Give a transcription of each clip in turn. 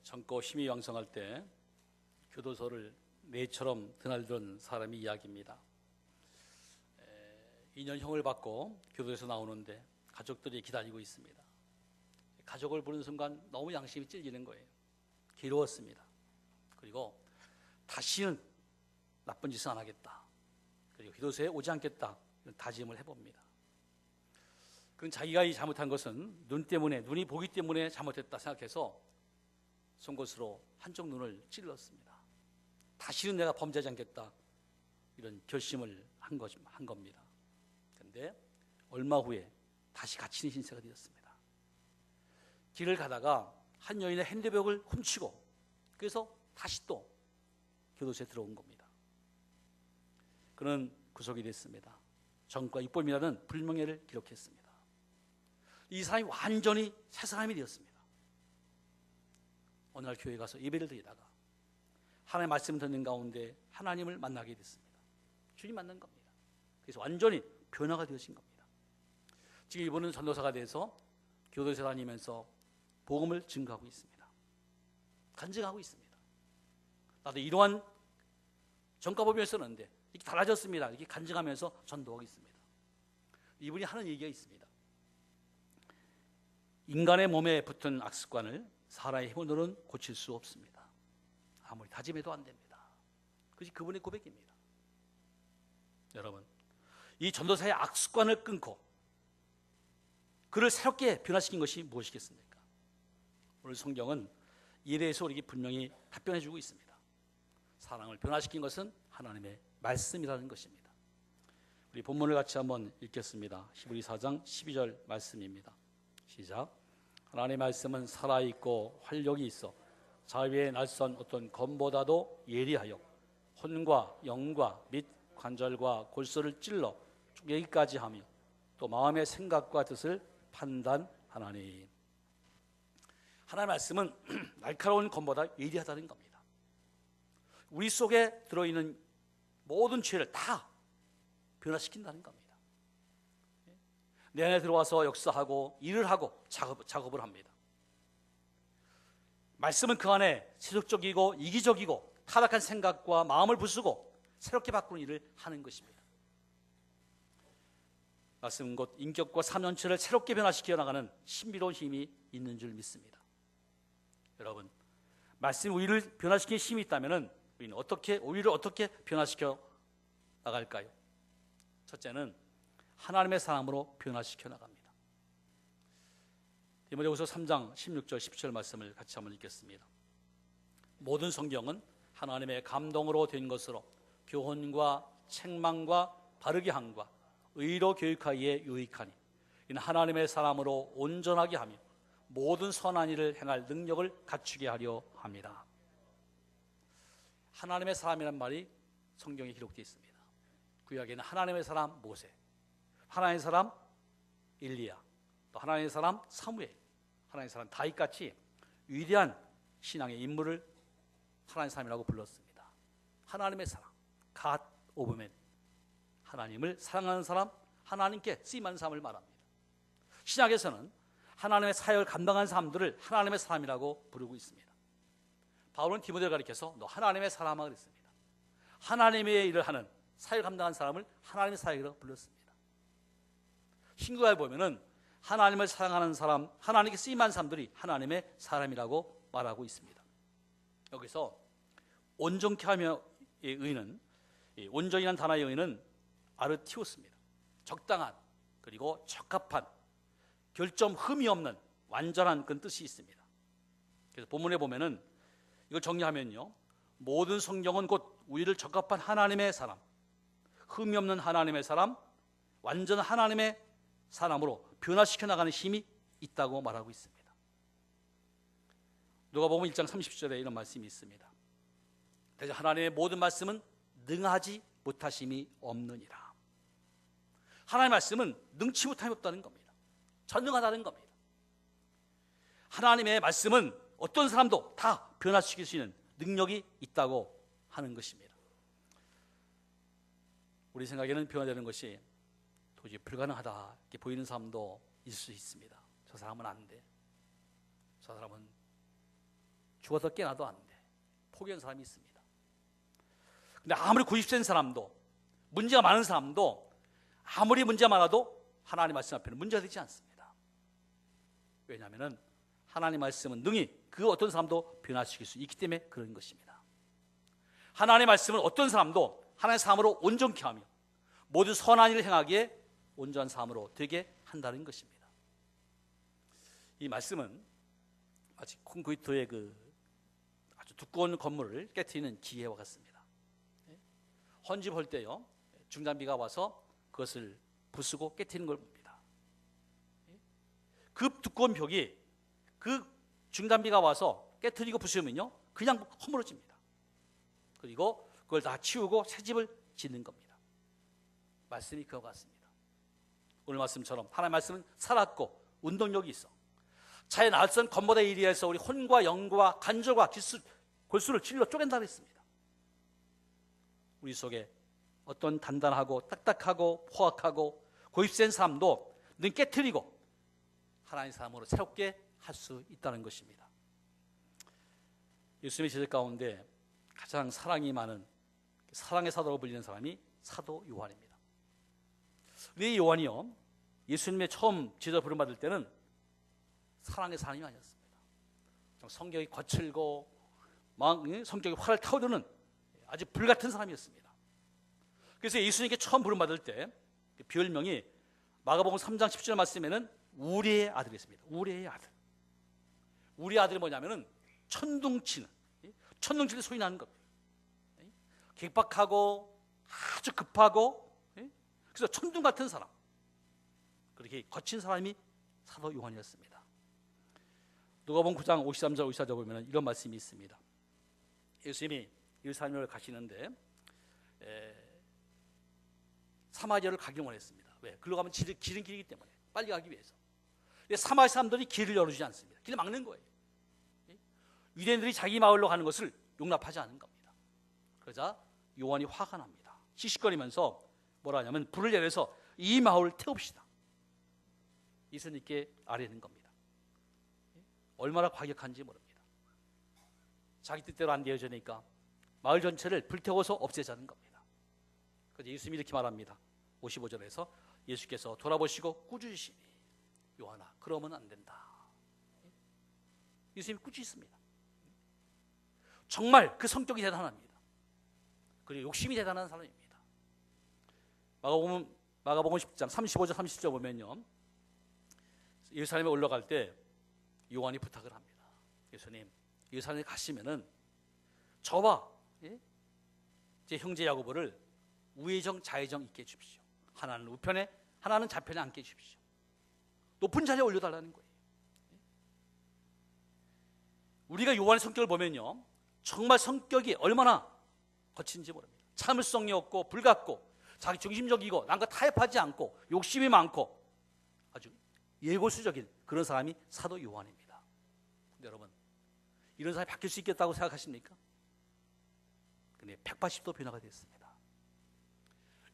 젊고 힘이 왕성할 때 교도소를 매처럼 드나들던 사람이 이야기입니다. 2년형을 받고 교도소에서 나오는데 가족들이 기다리고 있습니다. 가족을 보는 순간 너무 양심이 찔리는 거예요. 괴로웠습니다. 그리고 다시는 나쁜 짓은 안 하겠다. 그리고 교도소에 오지 않겠다. 이런 다짐을 해봅니다. 그건 자기가 이 잘못한 것은 눈이 보기 때문에 잘못했다 생각해서 송곳으로 한쪽 눈을 찔렀습니다. 다시는 내가 범죄하지 않겠다. 이런 결심을 한 겁니다. 그런데 얼마 후에 다시 갇히는 신세가 되었습니다. 길을 가다가 한 여인의 핸드백을 훔치고 그래서 다시 또 교도소에 들어온 겁니다. 그는 구속이 됐습니다. 정과 입범이라는 불명예를 기록했습니다. 이 사람이 완전히 새 사람이 되었습니다. 어느 날 교회에 가서 예배를 드리다가 하나님의 말씀을 듣는 가운데 하나님을 만나게 됐습니다. 주님 만난 겁니다. 그래서 완전히 변화가 되어진 겁니다. 지금 이분은 전도사가 돼서 교도소에 다니면서 복음을 증거하고 있습니다. 간증하고 있습니다. 나도 이러한 전과범위를 썼는데 이렇게 달라졌습니다. 이렇게 간증하면서 전도하고 있습니다. 이분이 하는 얘기가 있습니다. 인간의 몸에 붙은 악습관을 사람의 힘으로는 고칠 수 없습니다. 아무리 다짐해도 안 됩니다. 그것이 그분의 고백입니다. 여러분, 이 전도사의 악습관을 끊고 그를 새롭게 변화시킨 것이 무엇이겠습니까? 오늘 성경은 이에 대해서 우리에게 분명히 답변해 주고 있습니다. 사랑을 변화시킨 것은 하나님의 말씀이라는 것입니다. 우리 본문을 같이 한번 읽겠습니다. 히브리 4장 12절 말씀입니다. 시작. 하나님의 말씀은 살아있고 활력이 있어 자위에 날선 어떤 검보다도 예리하여 혼과 영과 및 관절과 골수를 찔러 쪼개기까지 하며 또 마음의 생각과 뜻을 판단하나니. 하나님의 말씀은 날카로운 검보다 예리하다는 겁니다. 우리 속에 들어있는 모든 죄를 다 변화시킨다는 겁니다. 내 안에 들어와서 역사하고 일을 하고 작업을 합니다. 말씀은 그 안에 세속적이고 이기적이고 타락한 생각과 마음을 부수고 새롭게 바꾸는 일을 하는 것입니다. 말씀은 곧 인격과 사면체를 새롭게 변화시켜 나가는 신비로운 힘이 있는 줄 믿습니다. 여러분, 말씀 우리를 변화시키는 힘이 있다면 우리는 우리를 어떻게 변화시켜 나갈까요? 첫째는 하나님의 사람으로 변화시켜 나갑니다. 디모데후서 3장 16절 17절 말씀을 같이 한번 읽겠습니다. 모든 성경은 하나님의 감동으로 된 것으로 교훈과 책망과 바르게 함과 의로 교육하기에 유익하니 이는 하나님의 사람으로 온전하게 하며 모든 선한 일을 행할 능력을 갖추게 하려 합니다. 하나님의 사람이란 말이 성경에 기록되어 있습니다. 구약에는 하나님의 사람 모세, 하나님의 사람 엘리야, 또 하나님의 사람 사무엘, 하나님의 사람 다윗같이 위대한 신앙의 인물을 하나님의 사람이라고 불렀습니다. 하나님의 사람, God of man, 하나님을 사랑하는 사람, 하나님께 쓰임하는 사람을 말합니다. 신약에서는 하나님의 사역을 감당하는 사람들을 하나님의 사람이라고 부르고 있습니다. 바울은 디모데를 가리켜서 너 하나님의 사람아 그랬습니다. 하나님의 일을 하는 사역을 감당하는 사람을 하나님의 사역이라고 불렀습니다. 신구약에 보면은 하나님을 사랑하는 사람, 하나님께 쓰임하는 사람들이 하나님의 사람이라고 말하고 있습니다. 여기서 온전케 하며의 의는, 온전이라는 단어의 의는 아르티오스입니다. 적당한, 그리고 적합한, 결점 흠이 없는 완전한 그런 뜻이 있습니다. 그래서 본문에 보면은 이걸 정리하면요, 모든 성경은 곧 우리를 적합한 하나님의 사람, 흠이 없는 하나님의 사람, 완전한 하나님의 사람으로 변화시켜 나가는 힘이 있다고 말하고 있습니다. 누가복음 1장 30절에 이런 말씀이 있습니다. 그래서 하나님의 모든 말씀은 능하지 못하심이 없느니라. 하나님의 말씀은 능치 못함이 없다는 겁니다. 전능하다는 겁니다. 하나님의 말씀은 어떤 사람도 다 변화시킬 수 있는 능력이 있다고 하는 것입니다. 우리 생각에는 변화되는 것이 도저히 불가능하다 이렇게 보이는 사람도 있을 수 있습니다. 저 사람은 안 돼. 저 사람은 죽어서 깨어나도 안 돼. 포기한 사람이 있습니다. 근데 아무리 90세인 사람도, 문제가 많은 사람도, 아무리 문제가 많아도 하나님 말씀 앞에는 문제가 되지 않습니다. 왜냐하면 하나님 말씀은 능히 그 어떤 사람도 변화시킬 수 있기 때문에 그런 것입니다. 하나님의 말씀은 어떤 사람도 하나님의 삶으로 온전케 하며 모든 선한 일을 행하기에 온전한 삶으로 되게 한다는 것입니다. 이 말씀은 마치 콘크리트의 그 아주 두꺼운 건물을 깨트리는 기계와 같습니다. 헌집할 때요, 중단비가 와서 그것을 부수고 깨트리는 걸 봅니다. 그 두꺼운 벽이 그 중단비가 와서 깨트리고 부수면요, 그냥 허물어집니다. 그리고 그걸 다 치우고 새 집을 짓는 겁니다. 말씀이 그와 같습니다. 오늘 말씀처럼 하나님의 말씀은 살았고 운동력이 있어 자의 낯선 건보다 이리에서 우리 혼과 영과 간절과 골수를 진리로 쪼갠다 그랬습니다. 우리 속에 어떤 단단하고 딱딱하고 포악하고 고집센 사람도 능 깨트리고 하나님의 사람으로 새롭게 할 수 있다는 것입니다. 예수님의 제자 가운데 가장 사랑이 많은 사랑의 사도로 불리는 사람이 사도 요한입니다. 근데 이 요한이요, 예수님의 처음 제자 부름받을 때는 사랑의 사람이 아니었습니다. 성격이 거칠고 막 성격이 활을 타오르는 아주 불같은 사람이었습니다. 그래서 예수님께 처음 부름받을 때 별명이 마가복음 3장 10절 말씀에는 우리의 아들이었습니다. 우리의 아들. 우리의 아들이 뭐냐면은 천둥치는 소리 나는 겁니다. 개박하고 아주 급하고, 그래서 천둥 같은 사람, 그렇게 거친 사람이 사도 요한이었습니다. 누가복음 9장 53절 54절 보면 이런 말씀이 있습니다. 예수님이 예루살렘을 가시는데 사마리아를 가기 원했습니다. 왜? 글로 가면 길은 길이기 때문에 빨리 가기 위해서. 근데 사마리아 사람들이 길을 열어주지 않습니다. 길을 막는 거예요. 유대인들이 자기 마을로 가는 것을 용납하지 않은 겁니다. 그러자 요한이 화가 납니다. 시시거리면서 뭐라 하냐면 불을 내려서 이 마을을 태웁시다. 예수님께 아뢰는 겁니다. 얼마나 과격한지 모릅니다. 자기 뜻대로 안 되어지니까 마을 전체를 불태워서 없애자는 겁니다. 그래서 예수님이 이렇게 말합니다. 55절에서 예수께서 돌아보시고 꾸짖으시니 요한아 그러면 안 된다. 예수님이 꾸짖습니다. 정말 그 성격이 대단합니다. 그리고 욕심이 대단한 사람입니다. 마가복음 10장 35절 30절 보면요, 예루살렘에 올라갈 때 요한이 부탁을 합니다. 예수님, 예루살렘에 가시면은 저와 제 형제 야고보를 우회정 좌회정 있게 해주십시오. 하나는 우편에 하나는 좌편에 앉게 해주십시오. 높은 자리에 올려달라는 거예요. 우리가 요한의 성격을 보면요, 정말 성격이 얼마나 거친지 모릅니다. 참을성이 없고 불같고 자기 중심적이고 남과 타협하지 않고 욕심이 많고 아주 예고수적인 그런 사람이 사도 요한입니다. 근데 여러분, 이런 사람이 바뀔 수 있겠다고 생각하십니까? 근데 180도 변화가 됐습니다.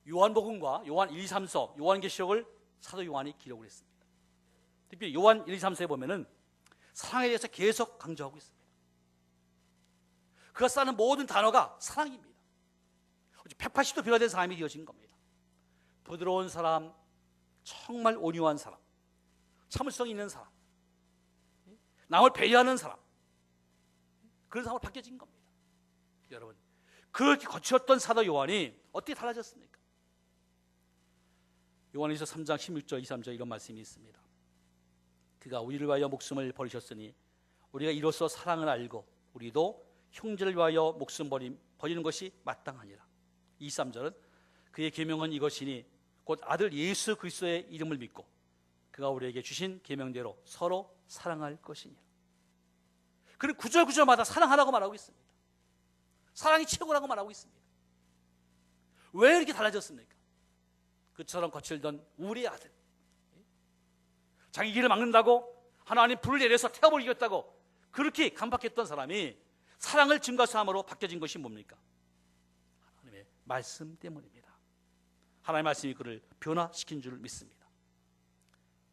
요한복음과 요한 1, 2, 3서, 요한계시록을 사도 요한이 기록을 했습니다. 특히 요한 1, 2, 3서에 보면은 사랑에 대해서 계속 강조하고 있습니다. 그가 쓰는 모든 단어가 사랑입니다. 180도 변화된 사람이 되어진 겁니다. 부드러운 사람, 정말 온유한 사람, 참을성 있는 사람, 남을 배려하는 사람, 그런 사람으로 바뀌어진 겁니다. 여러분, 그렇게 거쳤던 사도 요한이 어떻게 달라졌습니까? 요한일서 3장 16절 23절 이런 말씀이 있습니다. 그가 우리를 위하여 목숨을 버리셨으니 우리가 이로써 사랑을 알고 우리도 형제를 위하여 목숨 버리는 것이 마땅하니라. 23절은 그의 계명은 이것이니 곧 아들 예수 그리스도의 이름을 믿고 그가 우리에게 주신 계명대로 서로 사랑할 것이니라. 그는 구절구절마다 사랑하라고 말하고 있습니다. 사랑이 최고라고 말하고 있습니다. 왜 이렇게 달라졌습니까? 그처럼 거칠던 우리의 아들, 자기 길을 막는다고 하나님 불을 내려서 태워버리겠다고 그렇게 강박했던 사람이 사랑을 증거함으로 바뀌어진 것이 뭡니까? 하나님의 말씀 때문입니다. 하나님의 말씀이 그를 변화시킨 줄 믿습니다.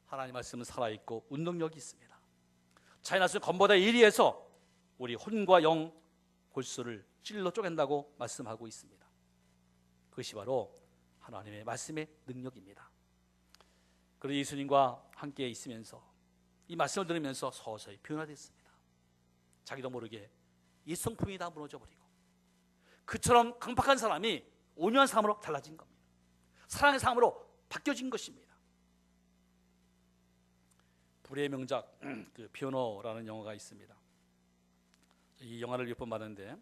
하나님의 말씀은 살아있고 운동력이 있습니다. 자연스러운 검보다 예리해서 우리 혼과 영 골수를 찔러 쪼갠다고 말씀하고 있습니다. 그것이 바로 하나님의 말씀의 능력입니다. 그리고 예수님과 함께 있으면서 이 말씀을 들으면서 서서히 변화됐습니다. 자기도 모르게 이 성품이 다 무너져버리고 그처럼 강박한 사람이 온유한 삶으로 달라진 겁니다. 사랑의 삶으로 바뀌어진 것입니다. 불의 명작 그 피아노라는 영화가 있습니다. 이 영화를 몇 번 봤는데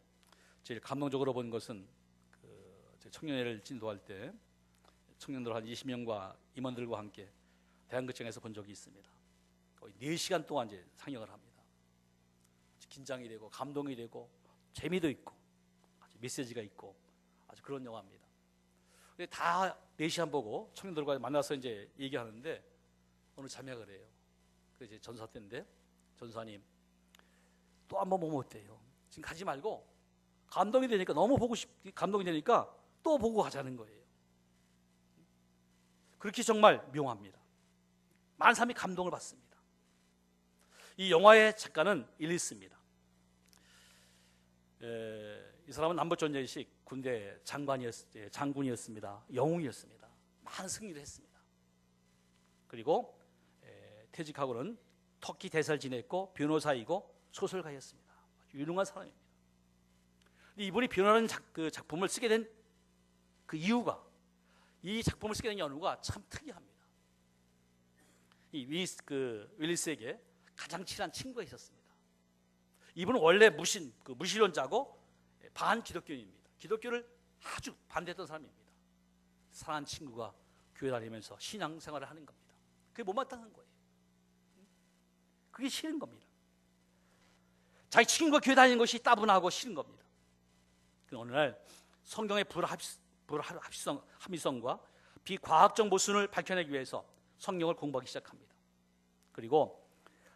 제일 감동적으로 본 것은 청년회를 진도할 때 청년들 한 20명과 임원들과 함께 대한극장에서 본 적이 있습니다. 거의 4시간 동안 이제 상영을 합니다. 긴장이 되고 감동이 되고 재미도 있고 아주 메시지가 있고 아주 그런 영화입니다. 근데 다 4시간 보고 청년들과 만나서 이제 얘기하는데 어느 자매가 그래요. 그 이제 전사 때인데 전사님 또 한번 보면 어때요? 지금 가지 말고 감동이 되니까 너무 보고 감동이 되니까 또 보고 가자는 거예요. 그렇게 정말 묘합니다. 많은 사람이 감동을 받습니다. 이 영화의 작가는 일리스입니다. 이 사람은 남북전쟁식 군대 장군이었습니다. 영웅이었습니다. 많은 승리를 했습니다. 그리고 퇴직하고는 터키 대사를 지냈고 변호사이고 소설가였습니다. 아주 유능한 사람입니다. 이분이 변호라는 작품을 쓰게 된 그 이유가, 이 작품을 쓰게 된 연유가 참 특이합니다. 이 윌리스에게 가장 친한 친구가 있었습니다. 이분은 원래 무신론자고 반기독교인입니다. 기독교를 아주 반대했던 사람입니다. 사랑하는 친구가 교회 다니면서 신앙생활을 하는 겁니다. 그게 못마땅한 거예요. 그게 싫은 겁니다. 자기 친구가 교회 다니는 것이 따분하고 싫은 겁니다. 어느 날 성경의 불합리성과 비과학적 모순을 밝혀내기 위해서 성경을 공부하기 시작합니다. 그리고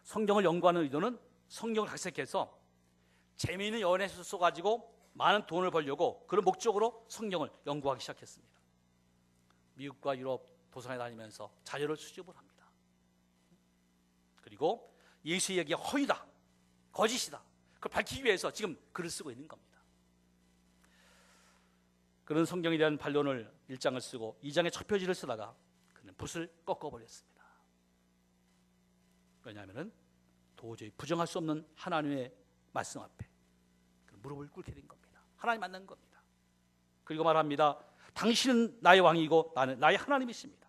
성경을 연구하는 의도는 성경을 각색해서 재미있는 연애에서 써가지고 많은 돈을 벌려고 그런 목적으로 성경을 연구하기 시작했습니다. 미국과 유럽 도상에 다니면서 자료를 수집을 합니다. 그리고 예수의 얘기가 허위다, 거짓이다, 그걸 밝히기 위해서 지금 글을 쓰고 있는 겁니다. 그런 성경에 대한 반론을 1장을 쓰고 2장의 첫 표지를 쓰다가 그는 붓을 꺾어버렸습니다. 왜냐하면 도저히 부정할 수 없는 하나님의 말씀 앞에 무릎을 꿇게 된 겁니다. 하나님 만난 겁니다. 그리고 말합니다. 당신은 나의 왕이고 나는 나의 하나님이십니다.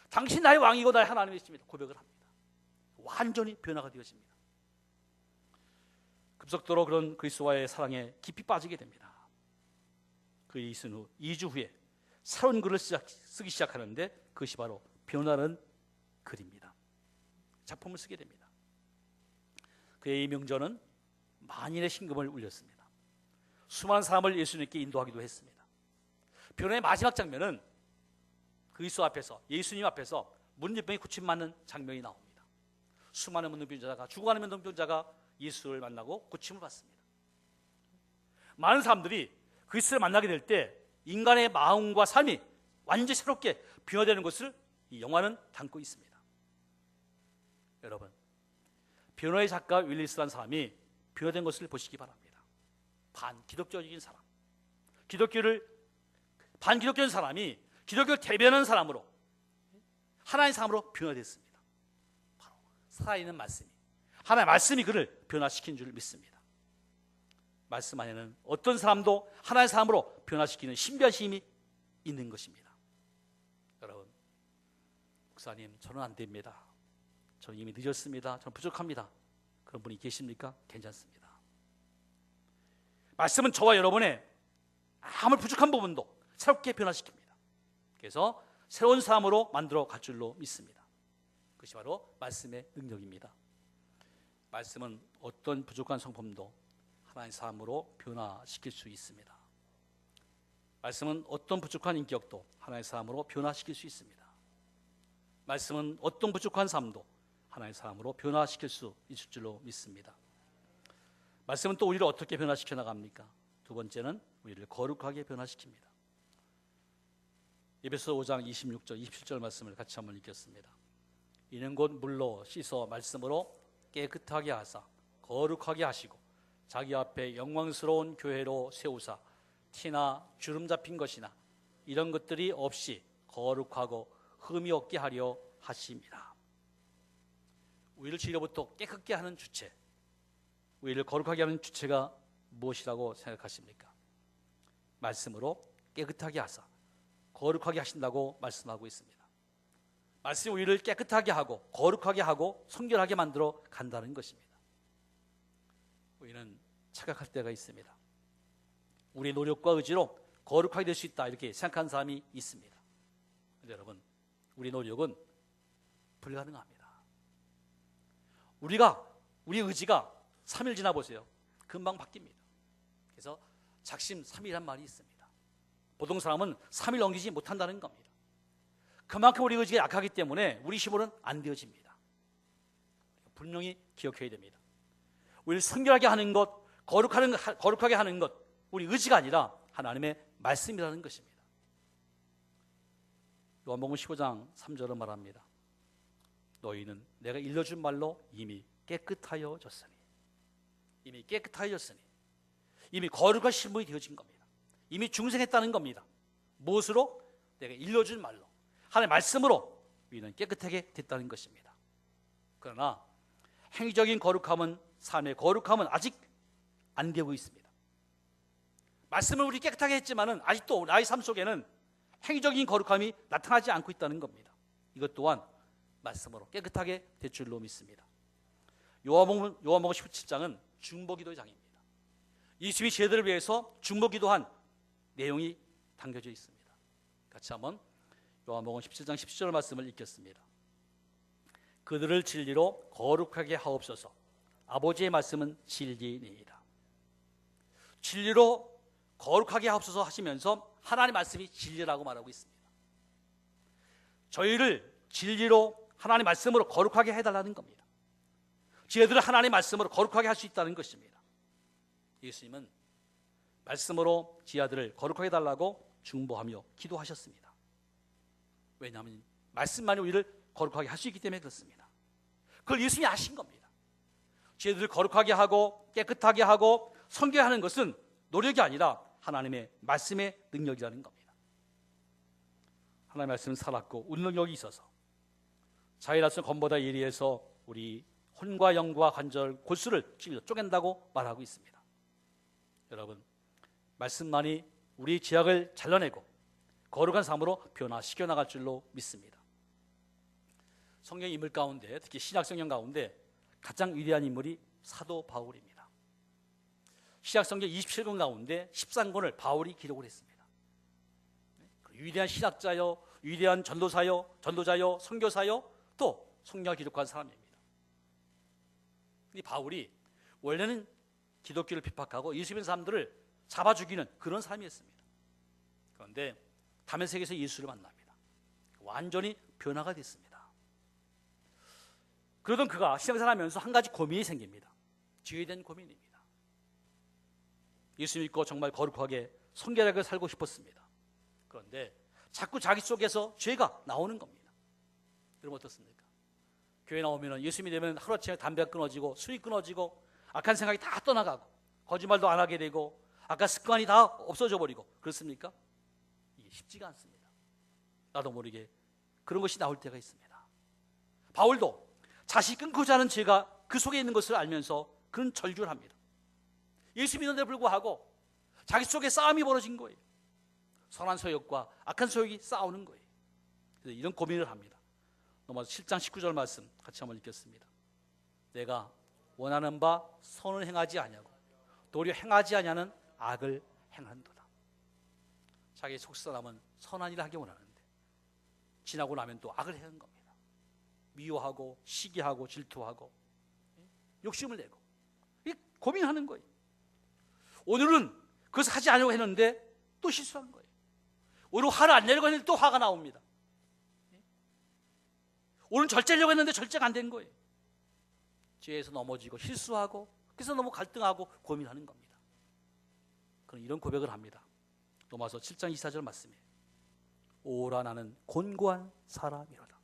당신 나의 왕이고 나의 하나님이십니다. 고백을 합니다. 완전히 변화가 되어집니다. 급속도로 그런 그리스도와의 사랑에 깊이 빠지게 됩니다. 그 있은 후 2주 후에 새로운 글을 쓰기 시작하는데 그것이 바로 변화라는 글입니다. 작품을 쓰게 됩니다. 그의 이 명전은 만인의 심금을 울렸습니다. 수많은 사람을 예수님께 인도하기도 했습니다. 변화의 마지막 장면은 그리스도 앞에서, 예수님 앞에서 문제병이 고침맞는 장면이 나옵니다. 수많은 문둥병자가, 죽어가는 문둥병자가 예수를 만나고 고침을 받습니다. 많은 사람들이 그리스도를 만나게 될 때 인간의 마음과 삶이 완전히 새롭게 변화되는 것을 이 영화는 담고 있습니다. 여러분, 변화의 작가 윌리스라는 사람이 변화된 것을 보시기 바랍니다. 반기독교적인 사람, 반기독교적인 사람이 기독교를 대변하는 사람으로, 하나님의 사람으로 변화됐습니다. 바로 살아있는 말씀이, 하나님의 말씀이 그를 변화시킨 줄 믿습니다. 말씀 안에는 어떤 사람도 하나의 사람으로 변화시키는 신비한 힘이 있는 것입니다. 여러분, 목사님 저는 안 됩니다. 저는 이미 늦었습니다. 저는 부족합니다. 그런 분이 계십니까? 괜찮습니다. 말씀은 저와 여러분의 아무리 부족한 부분도 새롭게 변화시킵니다. 그래서 새로운 사람으로 만들어 갈 줄로 믿습니다. 그것이 바로 말씀의 능력입니다. 말씀은 어떤 부족한 성품도 하나님의 삶으로 변화시킬 수 있습니다. 말씀은 어떤 부족한 인격도 하나님의 삶으로 변화시킬 수 있습니다. 말씀은 어떤 부족한 삶도 하나님의 삶으로 변화시킬 수 있을 줄로 믿습니다. 말씀은 또 우리를 어떻게 변화시켜 나갑니까? 두 번째는 우리를 거룩하게 변화시킵니다. 에베소 5장 26절 27절 말씀을 같이 한번 읽겠습니다. 이는 곧 물로 씻어 말씀으로 깨끗하게 하사 거룩하게 하시고 자기 앞에 영광스러운 교회로 세우사 티나 주름 잡힌 것이나 이런 것들이 없이 거룩하고 흠이 없게 하려 하심이라. 우리를 진리로부터 깨끗게 하는 주체, 우리를 거룩하게 하는 주체가 무엇이라고 생각하십니까? 말씀으로 깨끗하게 하사 거룩하게 하신다고 말씀하고 있습니다. 말씀이 우리를 깨끗하게 하고 거룩하게 하고 성결하게 만들어 간다는 것입니다. 우리는 착각할 때가 있습니다. 우리의 노력과 의지로 거룩하게 될 수 있다 이렇게 생각하는 사람이 있습니다. 그런데 여러분, 우리 노력은 불가능합니다. 우리의 의지가 3일 지나 보세요. 금방 바뀝니다. 그래서 작심 3일이란 말이 있습니다. 보통 사람은 3일 넘기지 못한다는 겁니다. 그만큼 우리 의지가 약하기 때문에 우리 힘으로는 안 되어집니다. 분명히 기억해야 됩니다. 우리를 성결하게 하는 것, 거룩하게 하는 것, 우리 의지가 아니라 하나님의 말씀이라는 것입니다. 요한복음 15장 3절은 말합니다. 너희는 내가 일러준 말로 이미 깨끗하여졌으니, 이미 깨끗하여졌으니, 이미 거룩한 신분이 되어진 겁니다. 이미 중생했다는 겁니다. 무엇으로? 내가 일러준 말로, 하나님의 말씀으로 우리는 깨끗하게 됐다는 것입니다. 그러나 행위적인 거룩함은, 삶의 거룩함은 아직 안 되고 있습니다. 말씀을 우리 깨끗하게 했지만은 아직도 나의 삶 속에는 행위적인 거룩함이 나타나지 않고 있다는 겁니다. 이것 또한 말씀으로 깨끗하게 될 줄로 믿습니다. 요한복음 17장은 중보기도의 장입니다. 예수님이 제자들을 위해서 중보기도한 내용이 담겨져 있습니다. 같이 한번 요한복음 17장 17절 말씀을 읽겠습니다. 그들을 진리로 거룩하게 하옵소서. 아버지의 말씀은 진리니이다. 진리로 거룩하게 하옵소서 하시면서 하나님의 말씀이 진리라고 말하고 있습니다. 저희를 진리로 하나님의 말씀으로 거룩하게 해달라는 겁니다. 저희들을 하나님의 말씀으로 거룩하게 할 수 있다는 것입니다. 예수님은 말씀으로 지 아들을 거룩하게 해달라고 중보하며 기도하셨습니다. 왜냐하면 말씀만이 우리를 거룩하게 할 수 있기 때문에 그렇습니다. 그걸 예수님이 아신 겁니다. 지 아들을 거룩하게 하고 깨끗하게 하고 성결하는 것은 노력이 아니라 하나님의 말씀의 능력이라는 겁니다. 하나님의 말씀은 살았고 운능력이 있어서 자기라서 검보다 예리해서 우리 혼과 영과 관절 골수를 쪼갠다고 말하고 있습니다. 여러분, 말씀만이 우리 죄악을 잘라내고 거룩한 삶으로 변화시켜 나갈 줄로 믿습니다. 성경 인물 가운데, 특히 신약 성경 가운데 가장 위대한 인물이 사도 바울입니다. 신약 성경 27권 가운데 13권을 바울이 기록을 했습니다. 위대한 신학자요, 위대한 전도자요, 선교사요, 또 성경을 기록한 사람입니다. 이 바울이 원래는 기독교를 비판하고 예수 믿는 사람들을 잡아 죽이는 그런 사람이었습니다. 그런데 다메섹에서 예수를 만납니다. 완전히 변화가 됐습니다. 그러던 그가 신앙생활 하면서 한 가지 고민이 생깁니다. 죄에 대한 고민입니다. 예수 믿고 정말 거룩하게 성결하게 살고 싶었습니다. 그런데 자꾸 자기 속에서 죄가 나오는 겁니다. 여러분 어떻습니까? 교회 나오면 예수 믿으면 하루아침에 담배가 끊어지고 술이 끊어지고 악한 생각이 다 떠나가고 거짓말도 안 하게 되고 악한 습관이 다 없어져 버리고 그렇습니까? 이게 쉽지가 않습니다. 나도 모르게 그런 것이 나올 때가 있습니다. 바울도 자신이 끊고자 하는 죄가 그 속에 있는 것을 알면서 그런 절규를 합니다. 예수 믿는데 불구하고 자기 속에 싸움이 벌어진 거예요. 선한 소욕과 악한 소욕이 싸우는 거예요. 그래서 이런 고민을 합니다. 넘어서 7장 19절 말씀 같이 한번 읽겠습니다. 내가 원하는 바 선을 행하지 아니하고 도리어 행하지 아니하는 악을 행한도다. 자기 속사람은 선한 일을 하기 원하는데 지나고 나면 또 악을 행한 겁니다. 미워하고 시기하고 질투하고 욕심을 내고 고민하는 거예요. 오늘은 그것을 하지 않으려고 했는데 또 실수한 거예요. 오늘 화를 안 내려고 했는데 또 화가 나옵니다. 오늘 절제하려고 했는데 절제가 안 된 거예요. 죄에서 넘어지고 실수하고 그래서 너무 갈등하고 고민하는 겁니다. 그럼 이런 고백을 합니다. 로마서 7장 24절 말씀이에요. 오라 나는 곤고한 사람이로다.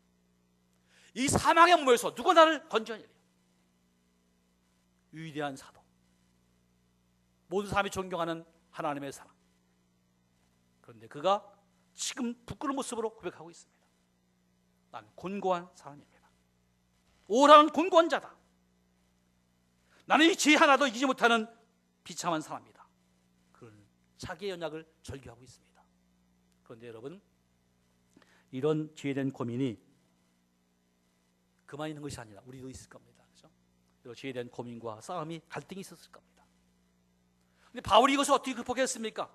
이 사망의 몸에서 누가 나를 건져내리요? 위대한 사도, 모든 사람이 존경하는 하나님의 사람. 그런데 그가 지금 부끄러운 모습으로 고백하고 있습니다. 난 곤고한 사람입니다. 오라는 곤고한 자다. 나는 이 죄 하나도 이기지 못하는 비참한 사람이다. 그런 자기의 연약을 절규하고 있습니다. 그런데 여러분, 이런 죄에 대한 고민이 그만 있는 것이 아니라 우리도 있을 겁니다. 그렇죠? 이런 죄에 대한 고민과 싸움이, 갈등이 있었을 겁니다. 근데 바울이 이것을 어떻게 극복했습니까?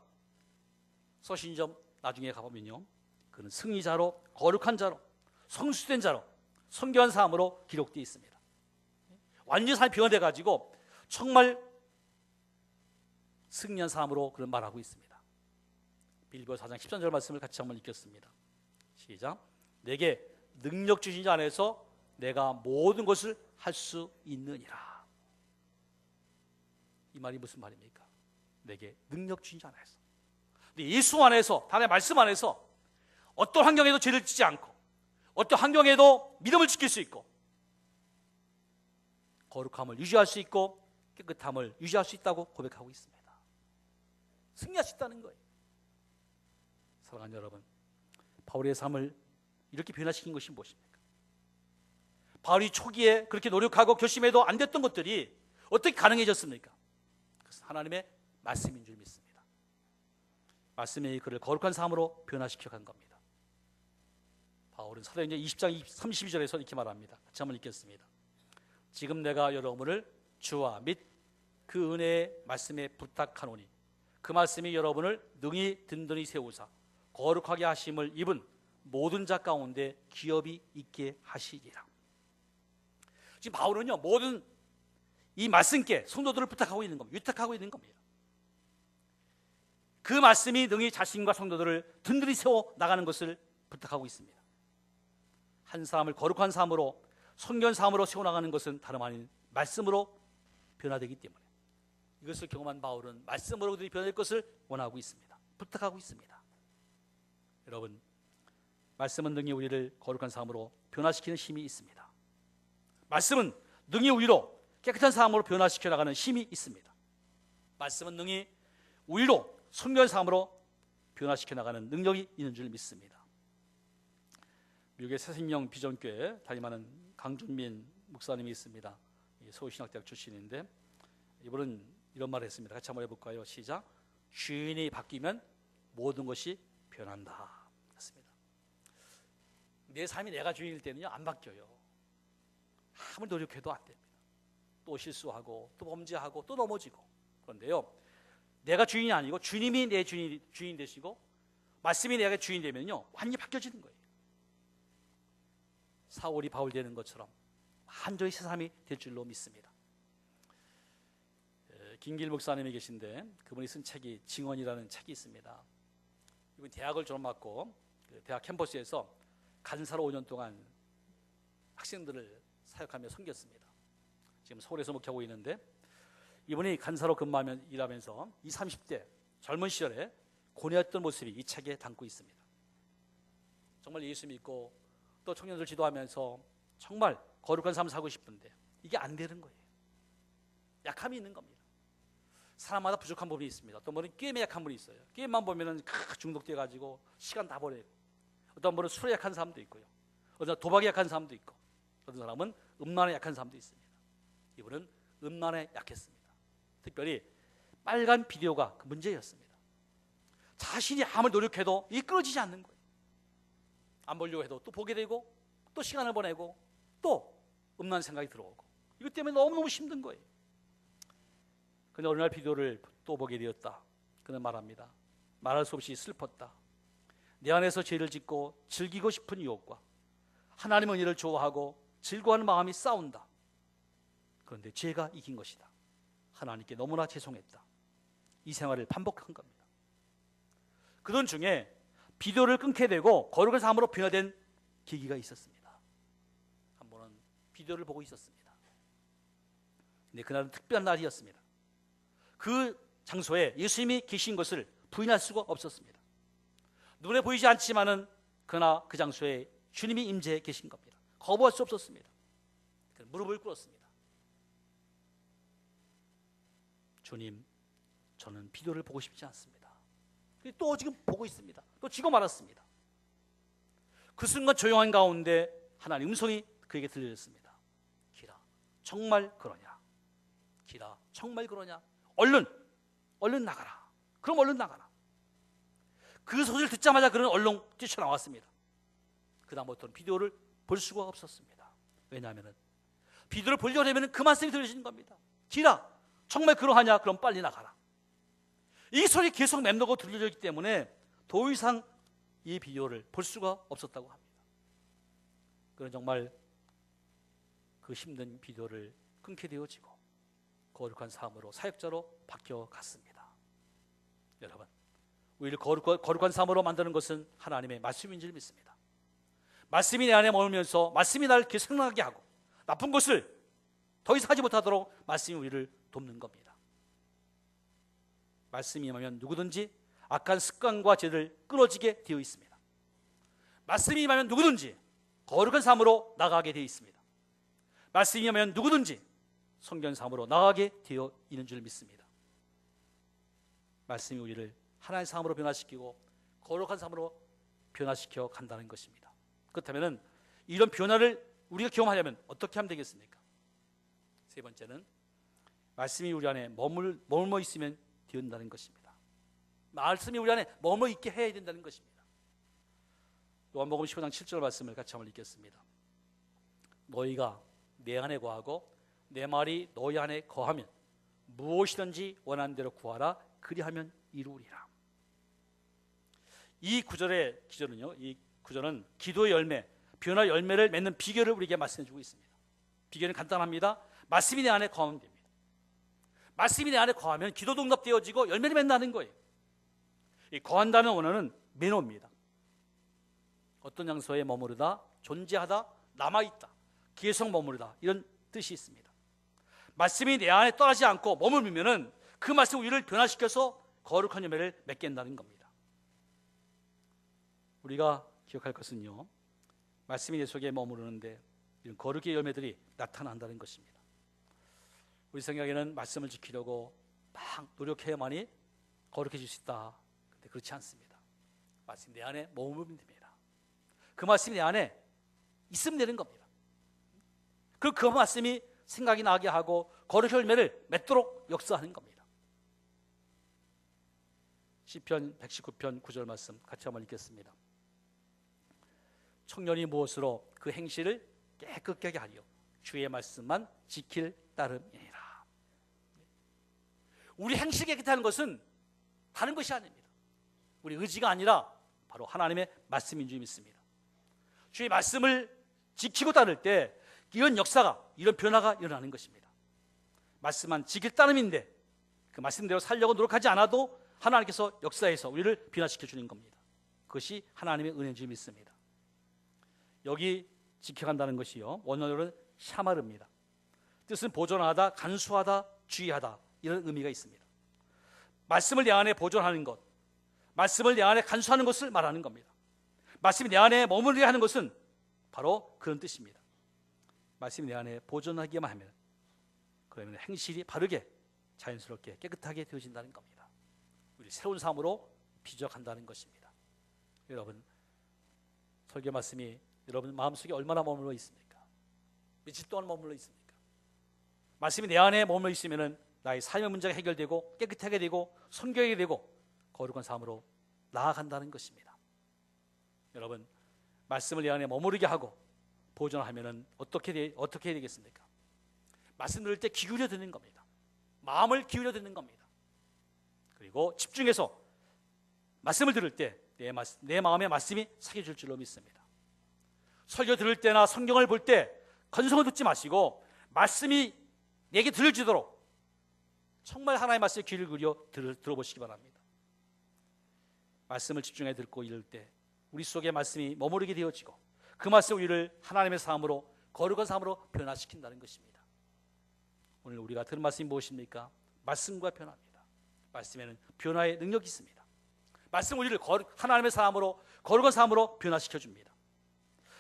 서신점 나중에 가보면요, 그는 승리자로, 거룩한 자로, 성수된 자로, 성교한 사람으로 기록되어 있습니다. 완전히 삶이 변화돼 가지고 정말 승리한 사람으로 그런 말하고 있습니다. 빌립보서 4장 13절 말씀을 같이 한번 읽겠습니다. 시작. 내게 능력 주신 자 안에서 내가 모든 것을 할 수 있느니라. 이 말이 무슨 말입니까? 내게 능력 주신 자 안에서. 근데 예수 안에서, 하나님의 말씀 안에서 어떤 환경에도 죄를 짓지 않고, 어떤 환경에도 믿음을 지킬 수 있고, 거룩함을 유지할 수 있고, 깨끗함을 유지할 수 있다고 고백하고 있습니다. 승리할 수 있다는 거예요. 사랑하는 여러분, 바울의 삶을 이렇게 변화시킨 것이 무엇입니까? 바울이 초기에 그렇게 노력하고 결심해도 안 됐던 것들이 어떻게 가능해졌습니까? 그것은 하나님의 말씀인 줄 믿습니다. 말씀이 그를 거룩한 삶으로 변화시켜 간 겁니다. 바울은 사도행전 20장 32절에서 이렇게 말합니다. 같이 한번 읽겠습니다. 지금 내가 여러분을 주와 및 그 은혜의 말씀에 부탁하노니 그 말씀이 여러분을 능히 든든히 세우사 거룩하게 하심을 입은 모든 자 가운데 기업이 있게 하시리라. 지금 바울은요, 모든 이 말씀께 성도들을 부탁하고 있는 겁니다. 위탁하고 있는 겁니다. 그 말씀이 능히 자신과 성도들을 든든히 세워 나가는 것을 부탁하고 있습니다. 한 사람을 거룩한 삶으로, 성견 삶으로 세워나가는 것은 다름 아닌 말씀으로 변화되기 때문에 이것을 경험한 바울은 말씀으로 그들이 변화될 것을 원하고 있습니다. 부탁하고 있습니다. 여러분, 말씀은 능히 우리를 거룩한 삶으로 변화시키는 힘이 있습니다. 말씀은 능히 우리로 깨끗한 삶으로 변화시켜 나가는 힘이 있습니다. 말씀은 능히 우리로 성견 삶으로 변화시켜 나가는 능력이 있는 줄 믿습니다. 미국의 새생명 비전교회 담임하는 강준민 목사님이 있습니다. 서울신학대학 출신인데 이분은 이런 말을 했습니다. 같이 한번 해볼까요? 시작. 주인이 바뀌면 모든 것이 변한다. 했습니다. 내 삶이 내가 주인일 때는요, 안 바뀌어요. 아무리 노력해도 안 됩니다. 또 실수하고 또 범죄하고 또 넘어지고. 그런데요, 내가 주인이 아니고 주님이 내 주인 되시고 말씀이 내가 주인 되면요, 완전히 바뀌어지는 거예요. 사울이 바울 되는 것처럼 완전히 새 사람이 될 줄로 믿습니다. 김길 목사님이 계신데 그분이 쓴 책이 증언이라는 책이 있습니다. 이분이 대학을 졸업하고 대학 캠퍼스에서 간사로 5년 동안 학생들을 사역하며 섬겼습니다. 지금 서울에서 목회하고 있는데 이분이 간사로 일하면서 20, 30대 젊은 시절에 고뇌했던 모습이 이 책에 담고 있습니다. 정말 예수 믿고 또 청년들 지도하면서 정말 거룩한 삶을 살고 싶은데 이게 안 되는 거예요. 약함이 있는 겁니다. 사람마다 부족한 부분이 있습니다. 어떤 분은 게임에 약한 분이 있어요. 게임만 보면은 중독돼가지고 시간 다 보내고, 어떤 분은 술에 약한 사람도 있고요, 어떤 사람은 도박에 약한 사람도 있고, 어떤 사람은 음란에 약한 사람도 있습니다. 이분은 음란에 약했습니다. 특별히 빨간 비디오가 그 문제였습니다. 자신이 아무리 노력해도 이게 끊어지지 않는 거예요. 안 보려고 해도 또 보게 되고, 또 시간을 보내고, 또 음란 생각이 들어오고, 이것 때문에 너무너무 힘든 거예요. 그런데 어느 날 비디오를 또 보게 되었다. 그는 말합니다. 말할 수 없이 슬펐다. 내 안에서 죄를 짓고 즐기고 싶은 유혹과 하나님의 은혜를 좋아하고 즐거워하는 마음이 싸운다. 그런데 죄가 이긴 것이다. 하나님께 너무나 죄송했다. 이 생활을 반복한 겁니다. 그런 중에 비디오를 끊게 되고 거룩한 삶으로 변화된 계기가 있었습니다. 한 번은 비디오를 보고 있었습니다. 근데 그날은 특별한 날이었습니다. 그 장소에 예수님이 계신 것을 부인할 수가 없었습니다. 눈에 보이지 않지만은 그러나 그 장소에 주님이 임재해 계신 겁니다. 거부할 수 없었습니다. 무릎을 꿇었습니다. 주님, 저는 비디오를 보고 싶지 않습니다. 또 지금 보고 있습니다. 또 지고 말았습니다. 그 순간 조용한 가운데 하나님 음성이 그에게 들려졌습니다. 기라, 정말 그러냐? 기라, 정말 그러냐? 얼른 나가라. 그럼 얼른 나가라. 그 소리를 듣자마자 그는 얼른 뛰쳐나왔습니다. 그 다음부터는 비디오를 볼 수가 없었습니다. 왜냐하면 비디오를 보려면 그 말씀이 들려지는 겁니다. 기라, 정말 그러하냐? 그럼 빨리 나가라. 이 소리 계속 맴돌고 들려졌기 때문에 더 이상 이 비디오를 볼 수가 없었다고 합니다. 그는 정말 그 힘든 비디오를 끊게 되어지고 거룩한 삶으로 사역자로 바뀌어 갔습니다. 여러분, 우리를 거룩한 삶으로 만드는 것은 하나님의 말씀인 줄 믿습니다. 말씀이 내 안에 머물면서 말씀이 나를 계속 생각하게 하고 나쁜 것을 더 이상 하지 못하도록 말씀이 우리를 돕는 겁니다. 말씀이 임하면 누구든지 악한 습관과 죄를 끊어지게 되어 있습니다. 말씀이 임하면 누구든지 거룩한 삶으로 나가게 되어 있습니다. 말씀이 임하면 누구든지 성경 삶으로 나가게 되어 있는 줄 믿습니다. 말씀이 우리를 하나님의 삶으로 변화시키고 거룩한 삶으로 변화시켜 간다는 것입니다. 그렇다면 이런 변화를 우리가 경험하려면 어떻게 하면 되겠습니까? 세 번째는 말씀이 우리 안에 머물러 있으면 된다는 것입니다. 말씀이 우리 안에 머물러 있게 해야 된다는 것입니다. 요한복음 15장 7절 말씀을 같이 한번 읽겠습니다. 너희가 내 안에 거하고 내 말이 너희 안에 거하면 무엇이든지 원하는 대로 구하라. 그리하면 이루리라. 이 구절의 기절은요, 이 구절은 기도의 열매, 변화 열매를 맺는 비결을 우리에게 말씀해 주고 있습니다. 비결은 간단합니다. 말씀이 내 안에 거하면 됩니다. 말씀이 내 안에 거하면 기도도 응답되어지고 열매를 맺는다는 거예요. 이 거한다는 원어는 매너입니다. 어떤 장소에 머무르다, 존재하다, 남아있다, 계속 머무르다, 이런 뜻이 있습니다. 말씀이 내 안에 떠나지 않고 머물면은 그 말씀 우리를 변화시켜서 거룩한 열매를 맺게 한다는 겁니다. 우리가 기억할 것은요, 말씀이 내 속에 머무르는데 이런 거룩의 열매들이 나타난다는 것입니다. 우리 생각에는 말씀을 지키려고 막 노력해야만이 거룩해질 수 있다. 근데 그렇지 않습니다. 말씀이 내 안에 머무르면 됩니다. 그 말씀이 내 안에 있으면 되는 겁니다. 그리고 그 말씀이 생각이 나게 하고 거룩 열매를 맺도록 역사하는 겁니다. 시편 119편 9절 말씀 같이 한번 읽겠습니다. 청년이 무엇으로 그 행실을 깨끗하게 하게 하리요 주의 말씀만 지킬 따름이니라. 우리 행실 깨끗하는 것은 다른 것이 아닙니다. 우리 의지가 아니라 바로 하나님의 말씀인 줄 믿습니다. 주의 말씀을 지키고 따를 때 이런 역사가, 이런 변화가 일어나는 것입니다. 말씀만 지킬 따름인데 그 말씀대로 살려고 노력하지 않아도 하나님께서 역사에서 우리를 변화시켜 주는 겁니다. 그것이 하나님의 은혜인 줄 믿습니다. 여기 지켜간다는 것이요, 원어로는 샤마르입니다. 뜻은 보존하다, 간수하다, 주의하다, 이런 의미가 있습니다. 말씀을 내 안에 보존하는 것, 말씀을 내 안에 간수하는 것을 말하는 겁니다. 말씀이 내 안에 머무르게 하는 것은 바로 그런 뜻입니다. 말씀이 내 안에 보존하기만 하면 그러면 행실이 바르게 자연스럽게 깨끗하게 되어진다는 겁니다. 우리 새로운 삶으로 비춰간다는 것입니다. 여러분, 설교 말씀이 여러분 마음속에 얼마나 머물러 있습니까? 며칠 동안 머물러 있습니까? 말씀이 내 안에 머물러 있으면 나의 삶의 문제가 해결되고 깨끗하게 되고 성결하게 되고 거룩한 삶으로 나아간다는 것입니다. 여러분, 말씀을 내 안에 머무르게 하고 보존하면 어떻게 해야 되겠습니까? 말씀 들을 때 귀 기울여 듣는 겁니다. 마음을 기울여 듣는 겁니다. 그리고 집중해서 말씀을 들을 때 내 마음에 말씀이 새겨질 줄로 믿습니다. 설교 들을 때나 성경을 볼 때 건성을 듣지 마시고 말씀이 내게 들려지도록 정말 하나님의 말씀에 귀를 기울여 들어보시기 바랍니다. 말씀을 집중해 듣고 읽을 때 우리 속에 말씀이 머무르게 되어지고 그 말씀 우리를 하나님의 삶으로 거룩한 삶으로 변화시킨다는 것입니다. 오늘 우리가 들은 말씀이 무엇입니까? 말씀과 변화입니다. 말씀에는 변화의 능력이 있습니다. 말씀 우리를 하나님의 삶으로 거룩한 삶으로 변화시켜줍니다.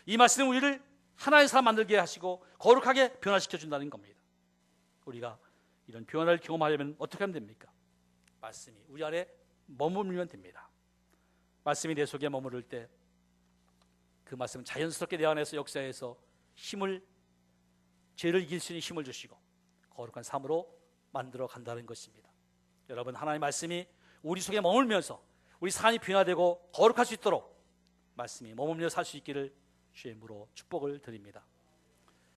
이 말씀은 우리를 하나의 사람 만들게 하시고 거룩하게 변화시켜준다는 겁니다. 우리가 이런 변화를 경험하려면 어떻게 하면 됩니까? 말씀이 우리 안에 머물면 됩니다. 말씀이 내 속에 머무를 때 그 말씀은 자연스럽게 내 안에서 역사해서 죄를 이길 수 있는 힘을 주시고 거룩한 삶으로 만들어 간다는 것입니다. 여러분, 하나님의 말씀이 우리 속에 머물면서 우리 삶이 변화되고 거룩할 수 있도록 말씀이 머물며 살 수 있기를 주의 이름으로 축복을 드립니다.